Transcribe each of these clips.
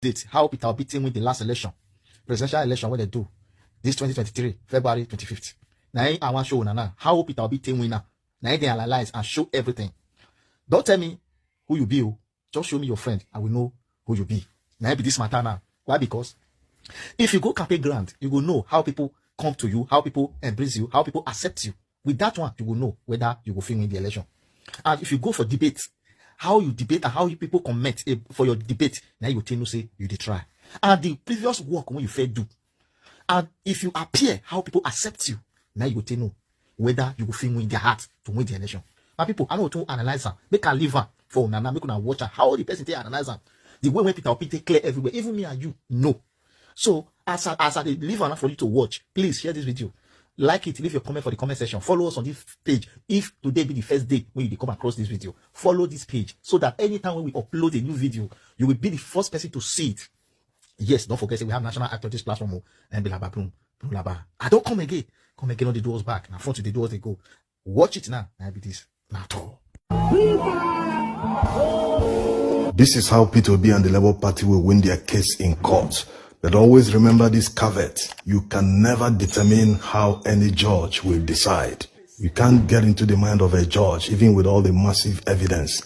update how Peter Obi team win the last election, presidential election, when they do this 2023, February 25th. Now I want to show now how Peter Obi team win now. Now they analyze and show everything. Don't tell me who you be. Just show me your friend. I will know who you be. Now be this matter now. Why? Because if you go campaign ground, you will know how people come to you, how people embrace you, how people accept you. With that one, you will know whether you will win the election. And if you go for debate, how you debate and how you people comment for your debate, now you tell you say you did try. And the previous work when you fail do. And if you appear, how people accept you, now you will tell you whether you will win their heart to win the election. And people, I know to analyze them. Make a leave her for Nana, make una watch her. How the person take analyze them. The way when Peter Obi take clear everywhere, even me and you know. So as I leave her for you to watch, please share this video. Like it, leave your comment for the comment section. Follow us on this page. If today be the first day when you come across this video, follow this page so that anytime when we upload a new video, you will be the first person to see it. Yes, don't forget we have national actor this platform and Bilaba Boom. I don't come again. Come again on the doors back. Now front to the doors they go. Watch it now. Now be this. Now This is how Peter Obi and the Labour Party will win their case in court. But always remember this caveat. You can never determine how any judge will decide. You can't get into the mind of a judge, even with all the massive evidence.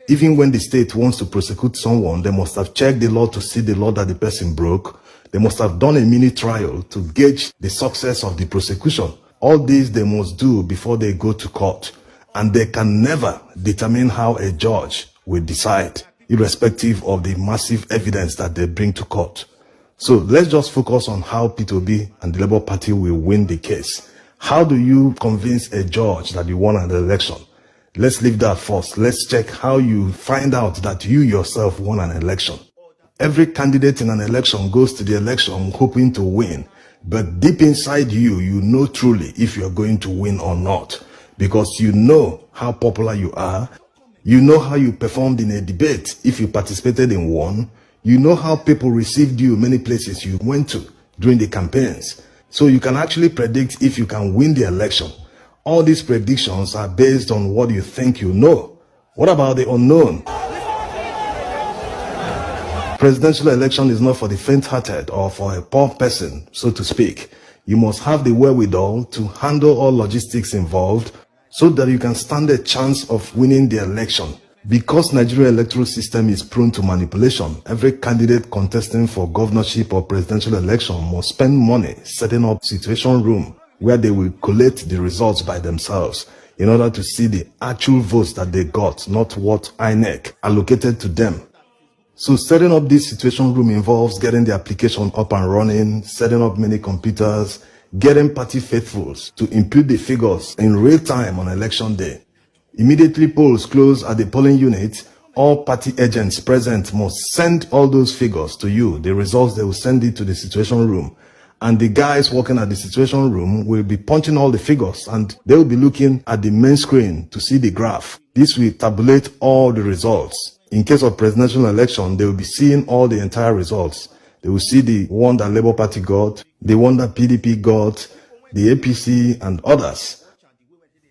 Even when the state wants to prosecute someone, they must have checked the law to see the law that the person broke. They must have done a mini trial to gauge the success of the prosecution. All these they must do before they go to court. And they can never determine how a judge will decide, irrespective of the massive evidence that they bring to court. So let's just focus on how Peter Obi and the Labour Party will win the case. How do you convince a judge that you won an election? Let's leave that first. Let's check how you find out that you yourself won an election. Every candidate in an election goes to the election hoping to win. But deep inside you, you know truly if you're going to win or not. Because you know how popular you are. You know how you performed in a debate if you participated in one. You know how people received you many places you went to during the campaigns. So you can actually predict if you can win the election. All these predictions are based on what you think you know. What about the unknown? Presidential election is not for the faint-hearted or for a poor person, so to speak. You must have the wherewithal to handle all logistics involved so that you can stand a chance of winning the election. Because Nigeria electoral system is prone to manipulation, every candidate contesting for governorship or presidential election must spend money setting up situation room where they will collate the results by themselves in order to see the actual votes that they got, not what INEC allocated to them. So setting up this situation room involves getting the application up and running, setting up many computers, getting party faithfuls to input the figures in real time on election day. Immediately polls close at the polling unit, all party agents present must send all those figures to you. The results, they will send it to the situation room. And the guys working at the situation room will be punching all the figures and they will be looking at the main screen to see the graph. This will tabulate all the results. In case of presidential election, they will be seeing all the entire results. They will see the one that Labour Party got, the one that PDP got, the APC and others.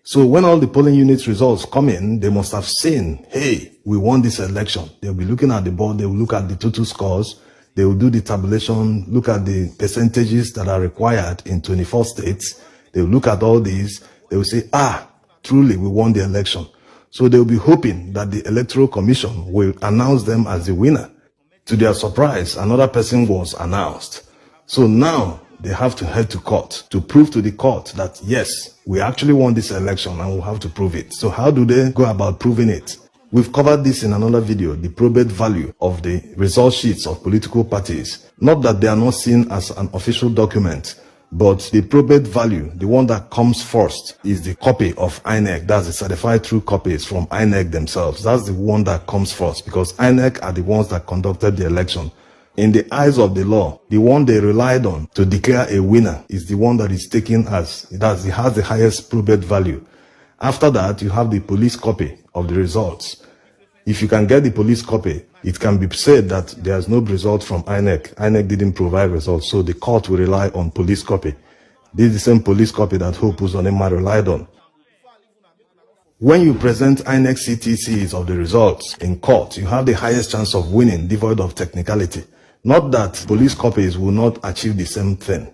So when all the polling units results come in, they must have seen, hey, we won this election. They'll be looking at the board, they will look at the total scores, they will do the tabulation, look at the percentages that are required in 24 states. They will look at all these, they will say, truly we won the election. So they will be hoping that the Electoral Commission will announce them as the winner. To their surprise, another person was announced. So now they have to head to court to prove to the court that yes, we actually won this election and we'll have to prove it. So how do they go about proving it? We've covered this in another video, the probate value of the result sheets of political parties. Not that they are not seen as an official document, but the probate value, the one that comes first, is the copy of INEC. That's the certified true copies from INEC themselves. That's the one that comes first because INEC are the ones that conducted the election. In the eyes of the law, the one they relied on to declare a winner is the one that is taken as, it has the highest probate value. After that, you have the police copy of the results. If you can get the police copy, it can be said that there's no result from INEC. INEC didn't provide results, so the court will rely on police copy. This is the same police copy that Hope Uzodinma relied on. When you present INEC CTCs of the results in court, you have the highest chance of winning, devoid of technicality. Not that police copies will not achieve the same thing,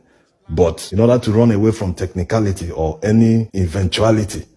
but in order to run away from technicality or any eventuality.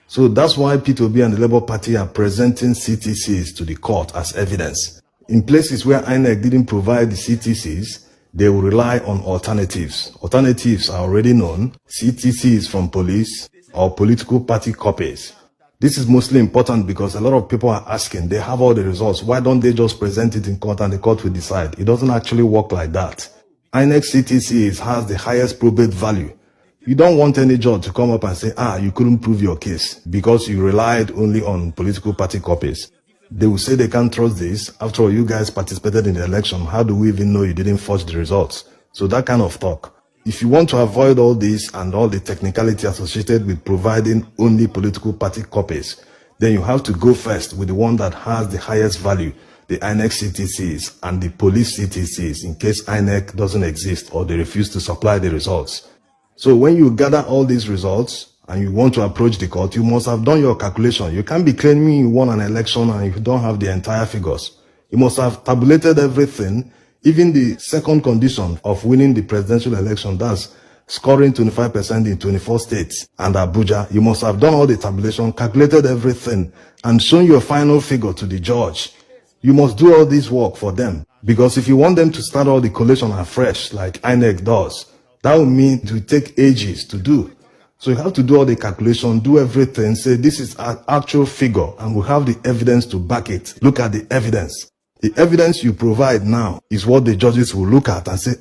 So that's why P2B and the Labour Party are presenting CTCs to the court as evidence. In places where INEC didn't provide the CTCs, they will rely on alternatives. Alternatives are already known: CTCs from police or political party copies. This is mostly important because a lot of people are asking, they have all the results, why don't they just present it in court and the court will decide? It doesn't actually work like that. INEC CTCs has the highest probate value. You don't want any judge to come up and say, you couldn't prove your case because you relied only on political party copies. They will say they can't trust this. After all, you guys participated in the election. How do we even know you didn't forge the results? So that kind of talk. If you want to avoid all this and all the technicality associated with providing only political party copies, then you have to go first with the one that has the highest value, the INEC CTCs and the police CTCs, in case INEC doesn't exist or they refuse to supply the results. So when you gather all these results and you want to approach the court, you must have done your calculation. You can't be claiming you won an election and you don't have the entire figures. You must have tabulated everything. Even the second condition of winning the presidential election, that's scoring 25% in 24 states and Abuja, you must have done all the tabulation, calculated everything, and shown your final figure to the judge. You must do all this work for them, because if you want them to start all the collation afresh, like INEC does, that will mean it will take ages to do. So you have to do all the calculation, do everything, say this is an actual figure, and we have the evidence to back it. Look at the evidence. The evidence you provide now is what the judges will look at and say,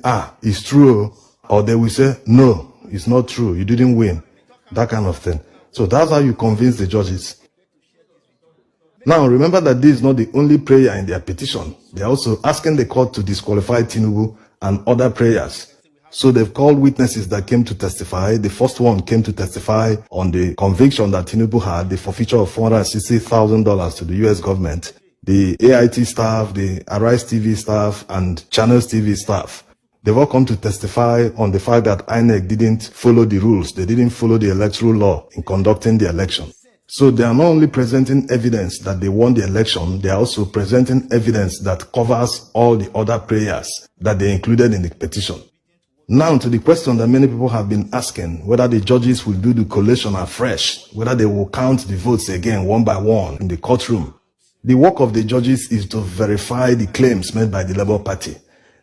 it's true, or they will say, no, it's not true, you didn't win, that kind of thing. So that's how you convince the judges. Now, remember that this is not the only prayer in their petition. They're also asking the court to disqualify Tinubu and other prayers. So they've called witnesses that came to testify. The first one came to testify on the conviction that Tinubu had, the forfeiture of $460,000 to the US government. The AIT staff, the Arise TV staff, and Channels TV staff, they've all come to testify on the fact that INEC didn't follow the rules. They didn't follow the electoral law in conducting the election. So they are not only presenting evidence that they won the election, they are also presenting evidence that covers all the other prayers that they included in the petition. Now to the question that many people have been asking, whether the judges will do the collation afresh, whether they will count the votes again one by one in the courtroom. The work of the judges is to verify the claims made by the Labour Party.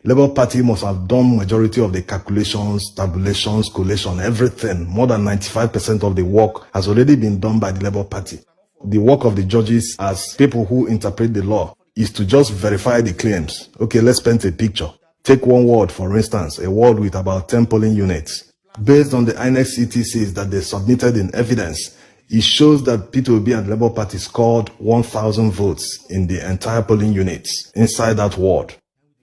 Labour Party must have done majority of the calculations, tabulations, collation, everything. More than 95% of the work has already been done by the Labour Party. The work of the judges as people who interpret the law is to just verify the claims. Okay, let's paint a picture. Take one ward, for instance, a ward with about 10 polling units. Based on the INEC CTCs that they submitted in evidence, it shows that P2B and Labour Party scored 1,000 votes in the entire polling units inside that ward.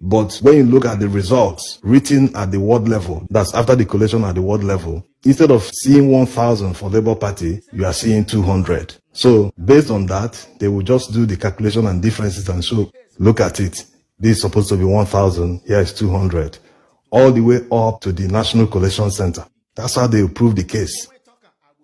But when you look at the results written at the ward level, that's after the collation at the ward level, instead of seeing 1,000 for Labour Party, you are seeing 200. So based on that, they will just do the calculation and differences and show, look at it. This is supposed to be 1,000, here is 200. All the way up to the National Collation Center. That's how they prove the case.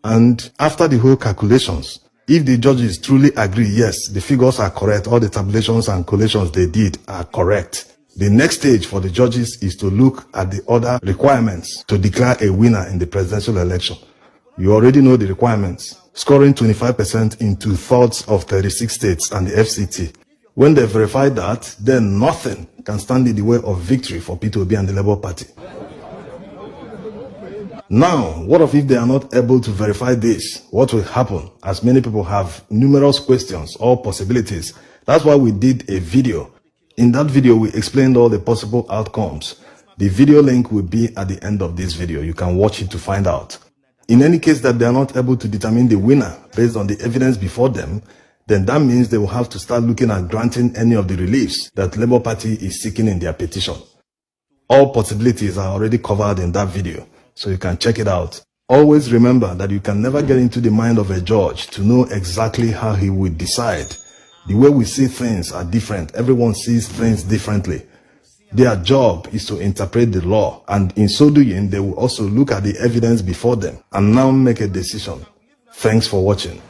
And after the whole calculations, if the judges truly agree, yes, the figures are correct, all the tabulations and collations they did are correct, the next stage for the judges is to look at the other requirements to declare a winner in the presidential election. You already know the requirements. Scoring 25% in 2/3 of 36 states and the FCT. When they verify that, then nothing can stand in the way of victory for P2B and the Labour Party. Now, what if they are not able to verify this? What will happen? As many people have numerous questions or possibilities. That's why we did a video. In that video, we explained all the possible outcomes. The video link will be at the end of this video. You can watch it to find out. In any case that they are not able to determine the winner based on the evidence before them, then that means they will have to start looking at granting any of the reliefs that Labour Party is seeking in their petition. All possibilities are already covered in that video, so you can check it out. Always remember that you can never get into the mind of a judge to know exactly how he will decide. The way we see things are different. Everyone sees things differently. Their job is to interpret the law, and in so doing, they will also look at the evidence before them and now make a decision. Thanks for watching.